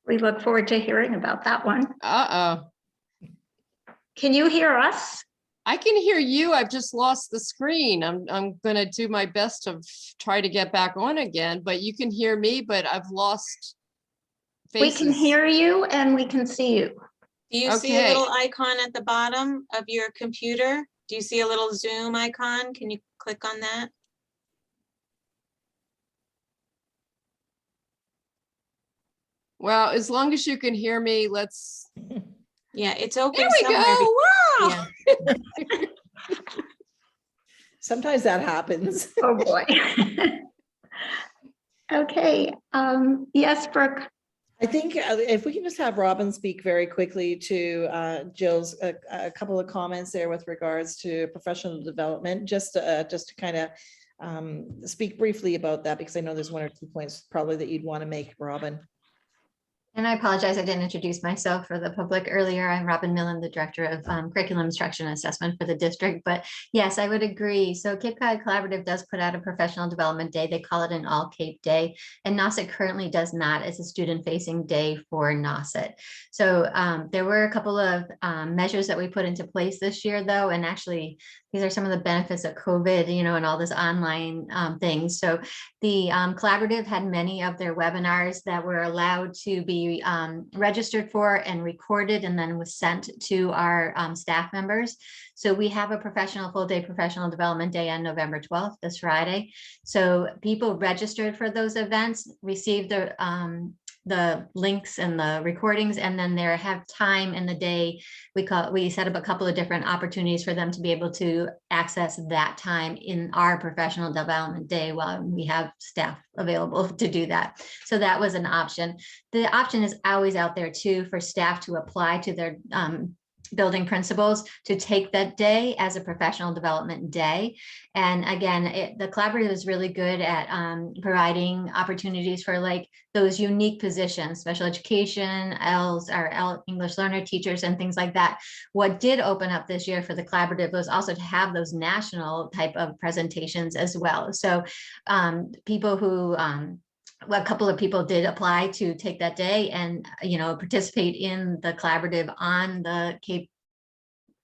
We look forward to hearing about that one. Can you hear us? I can hear you. I've just lost the screen. I'm gonna do my best to try to get back on again, but you can hear me, but I've lost faces. We can hear you and we can see you. Do you see a Okay. little icon at the bottom of your computer? Do you see a little Zoom icon? Can you click on that? Well, as long as you can hear me, let's. Yeah, it's open. There we somewhere go. Wow. Yeah. Sometimes that happens. Oh, boy. Okay, yes, Brooke. I think if we can just have Robin speak very quickly to Jill's a couple of comments there with regards to professional development, just to kind of speak briefly about that, because I know there's one or two points probably that you'd want to make, Robin. And I apologize, I didn't introduce myself for the public earlier. I'm Robin Millen, the Director of Curriculum Instruction and Assessment for the district. But yes, I would agree. So Cape Cod Collaborative does put out a professional development day. They call it an all Cape day. And NOSIT currently does not. It's a student-facing day for NOSIT. So there were a couple of measures that we put into place this year, though. And actually, these are some of the benefits of COVID, you know, and all this online things. So the collaborative had many of their webinars that were allowed to be be registered for and recorded and then was sent to our staff members. So we have a full day professional development day on November 12th, this Friday. So people registered for those events received the links and the recordings, and then there have time in the day. We set up a couple of different opportunities for them to be able to access that time in our professional development day while we have staff available to do that. So that was an option. The option is always out there too for staff to apply to their building principals to take that day as a professional development day. And again, the collaborative is really good at providing opportunities for like those unique positions, special education, ELs, or English learner teachers and things like that. What did open up this year for the collaborative was also to have those national type of presentations as well. So people who a couple of people did apply to take that day and, participate in the collaborative on the Cape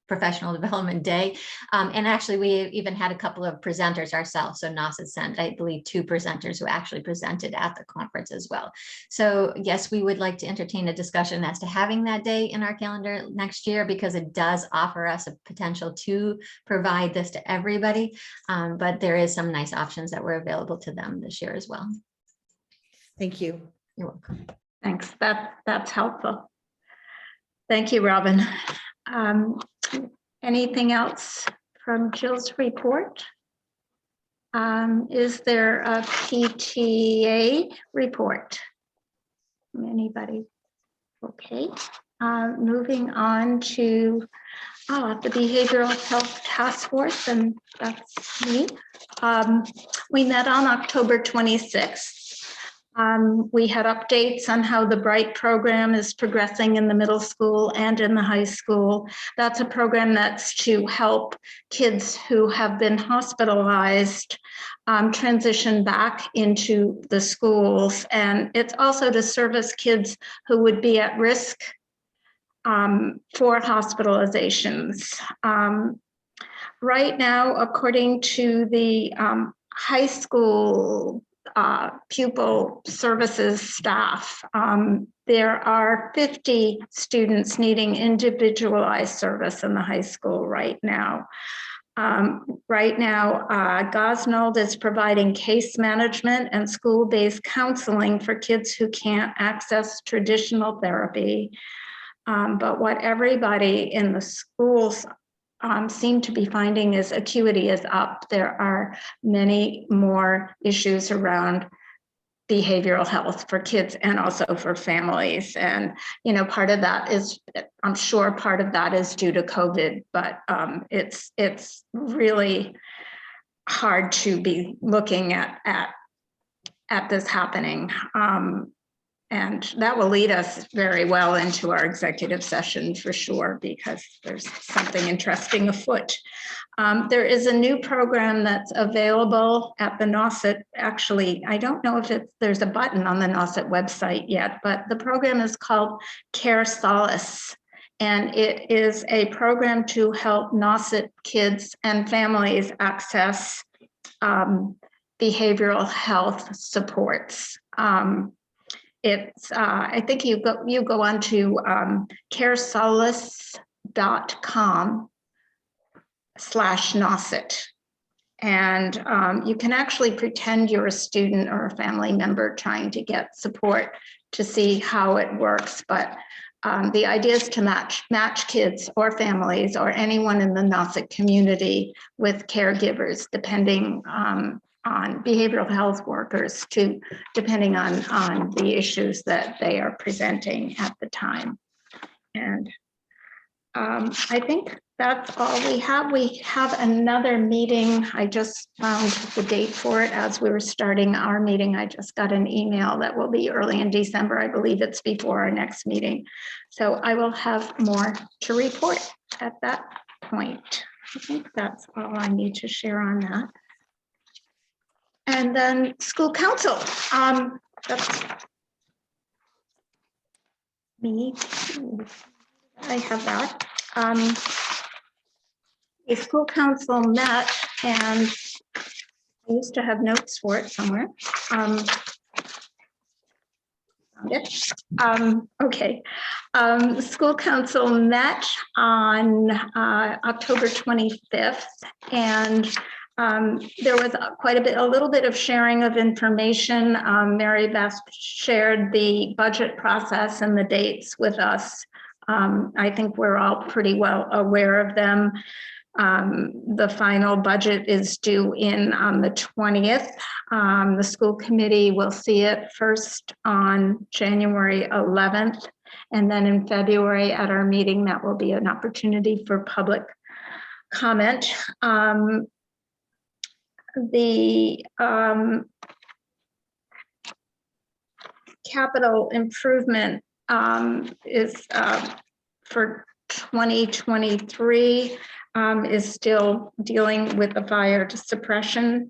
Professional Development Day. And actually, we even had a couple of presenters ourselves. So NASA sent, I believe, 2 presenters who actually presented at the conference as well. So yes, we would like to entertain a discussion as to having that day in our calendar next year, because it does offer us a potential to provide this to everybody. But there is some nice options that were available to them this year as well. Thank you. You're welcome. Thanks. That's helpful. Thank you, Robin. Anything else from Jill's report? Is there a PTA report? Anybody? Okay. Moving on to the Behavioral Health Task Force, and that's me. We met on October 26th. We had updates on how the BRIGHT program is progressing in the middle school and in the high school. That's a program that's to help kids who have been hospitalized transition back into the schools. And it's also to service kids who would be at risk for hospitalizations. Right now, according to the high school pupil services staff, there are 50 students needing individualized service in the high school right now. Gosnold is providing case management and school-based counseling for kids who can't access traditional therapy. But what everybody in the schools seem to be finding is acuity is up. There are many more issues around behavioral health for kids and also for families. And, part of that is, I'm sure part of that is due to COVID, but it's really hard to be looking at this happening. And that will lead us very well into our executive session for sure, because there's something interesting afoot. There is a new program that's available at the NAWCET. Actually, I don't know if there's a button on the NAWCET website yet, but the program is called Care Solace. And it is a program to help NAWCET kids and families access behavioral health supports. It's, I think you go on to caresolace.com/NAWCET. And you can actually pretend you're a student or a family member trying to get support to see how it works. But the idea is to match kids or families or anyone in the NAWCET community with caregivers, depending on behavioral health workers, depending on the issues that they are presenting at the time. And I think that's all we have. We have another meeting. I just found the date for it as we were starting our meeting. I just got an email that will be early in December. I believe it's before our next meeting. So I will have more to report at that point. I think that's all I need to share on that. And then school council. That's me. I have that. The school council met, and I used to have notes for it somewhere. Okay. School council met on October 25th, and there was a little bit of sharing of information. Mary Beth shared the budget process and the dates with us. I think we're all pretty well aware of them. The final budget is due in on the 20th. The school committee will see it first on January 11th. And then in February at our meeting, that will be an opportunity for public comment. The capital improvement is for 2023 is still dealing with the fire suppression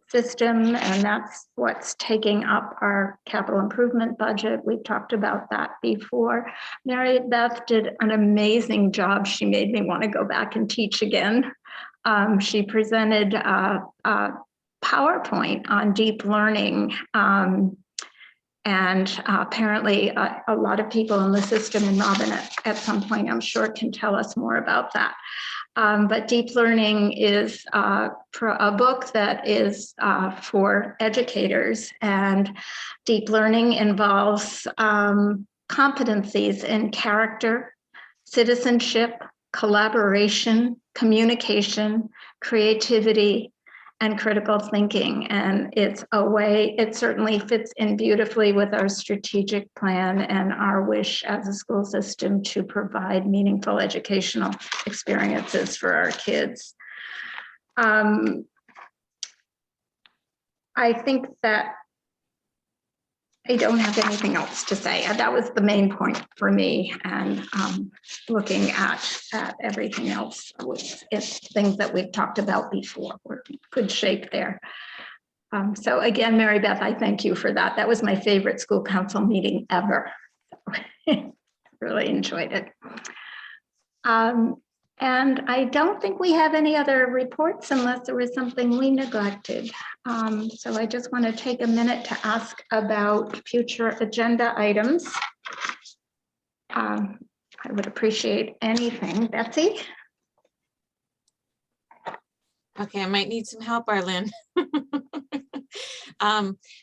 system, and that's what's taking up our capital improvement budget. We've talked about that before. Mary Beth did an amazing job. She made me want to go back and teach again. She presented a PowerPoint on deep learning, and apparently a lot of people in the system, and Robin at some point I'm sure can tell us more about that. But deep learning is a book that is for educators, and deep learning involves competencies in character, citizenship, collaboration, communication, creativity, and critical thinking. And it's a way, it certainly fits in beautifully with our strategic plan and our wish as a school system to provide meaningful educational experiences for our kids. I think that I don't have anything else to say. That was the main point for me. And looking at everything else, it's things that we've talked about before. We're in good shape there. So again, Mary Beth, I thank you for that. That was my favorite school council meeting ever. Really enjoyed it. And I don't think we have any other reports unless there was something we neglected. So I just want to take a minute to ask about future agenda items. I would appreciate anything. Betsy? Okay, I might need some help, Arlene.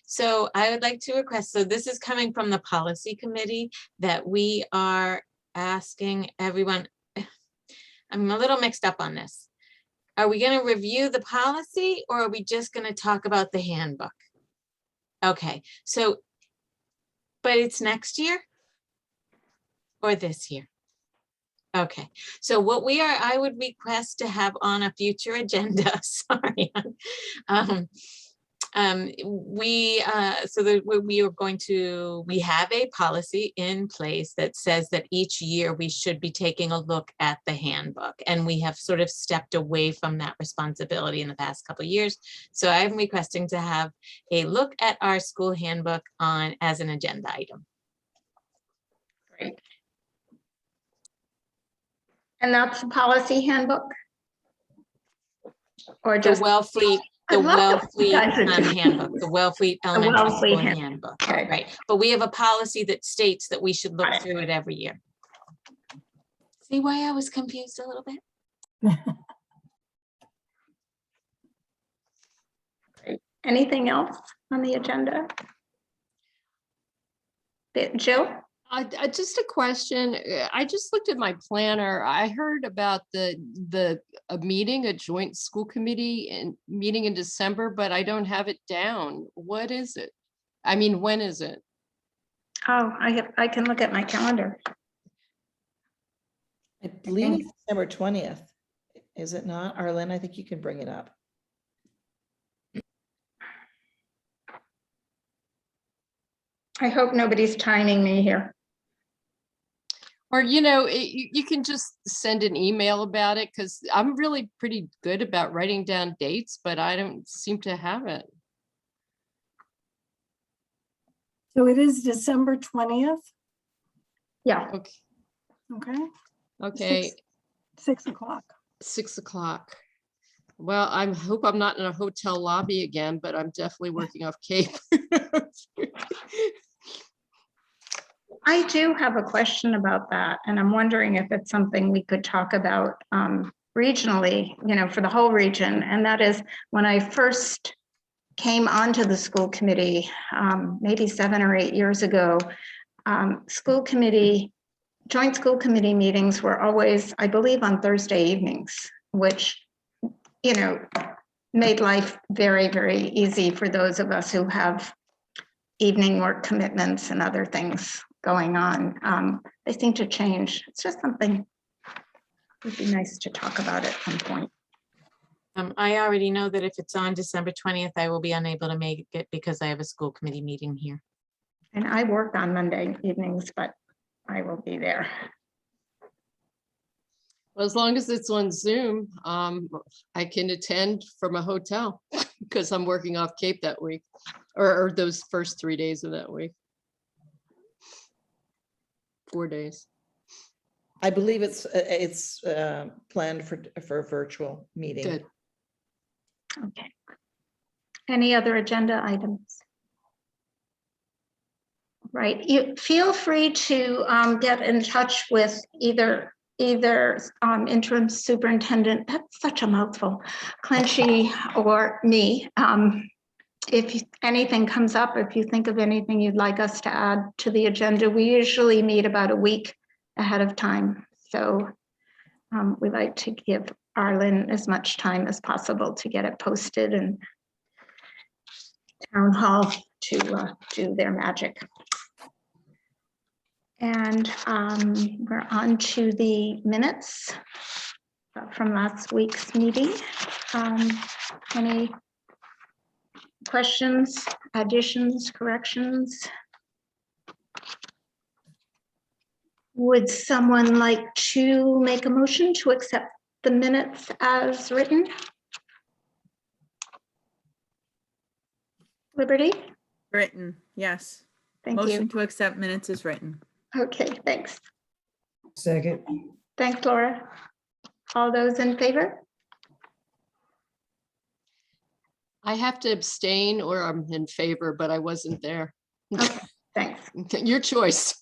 So I would like to request, so this is coming from the policy committee, that we are asking everyone, I'm a little mixed up on this. Are we going to review the policy, or are we just going to talk about the handbook? Okay, so, but it's next year or this year? Okay, so what I would request to have on a future agenda, sorry, we have a policy in place that says that each year we should be taking a look at the handbook, and we have sort of stepped away from that responsibility in the past couple of years. So I'm requesting to have a look at our school handbook as an agenda item. Great. And that's the policy handbook? Or just The Wellfleet. The Wellfleet handbook, the Wellfleet elementary school handbook, okay. Right? But we have a policy that states that we should look through it every year. See why I was confused a little bit? Great. Anything else on the agenda? Jill? Just a question. I just looked at my planner. I heard about a meeting, a joint school committee and meeting in December, but I don't have it down. What is it? I mean, when is it? Oh, I can look at my calendar. I believe it's December 20th. Is it not? Arlen, I think you can bring it up. I hope nobody's timing me here. Or, you can just send an email about it, because I'm really pretty good about writing down dates, but I don't seem to have it. So it is December 20th? Yeah. Okay. Okay. Okay. 6 o'clock. 6 o'clock. Well, I hope I'm not in a hotel lobby again, but I'm definitely working off Cape. I do have a question about that, and I'm wondering if it's something we could talk about regionally, for the whole region. And that is, when I first came onto the school committee, maybe 7 or 8 years ago, joint school committee meetings were always, I believe, on Thursday evenings, which, made life very, very easy for those of us who have evening work commitments and other things going on. They seem to change. It's just something would be nice to talk about at some point. I already know that if it's on December 20th, I will be unable to make it because I have a school committee meeting here. And I work on Monday evenings, but I will be there. Well, as long as it's on Zoom, I can attend from a hotel because I'm working off Cape that week, or those first 3 days of that week. 4 days. I believe it's planned for a virtual meeting. Good. Okay. Any other agenda items? Right. You feel free to get in touch with either interim superintendent, that's such a mouthful, Clenchy, or me. If anything comes up, if you think of anything you'd like us to add to the agenda, we usually meet about a week ahead of time. So we like to give Arlen as much time as possible to get it posted and town hall to do their magic. And we're on to the minutes from last week's meeting. Any questions, additions, corrections? Would someone like to make a motion to accept the minutes as written? Liberty? Written, yes. Thank Motion you. to accept minutes is written. Okay, thanks. Second. Thanks, Laura. All those in favor? I have to abstain or I'm in favor, but I wasn't there. Okay, thanks. Your choice.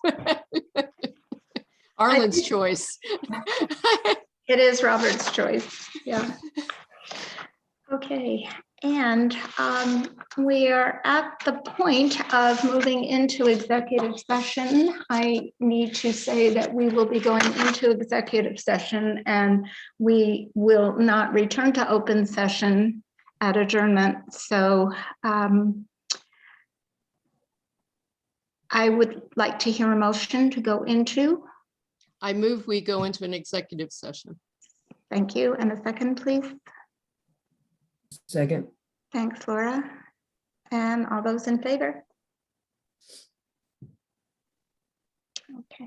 Arlen's choice. It is Robert's choice, yeah. Okay, and we are at the point of moving into executive session. I need to say that we will be going into executive session and we will not return to open session at adjournment. So I would like to hear a motion to go into. I move we go into an executive session. Thank you. And a second, please. Second. Thanks, Laura. And all those in favor? Okay.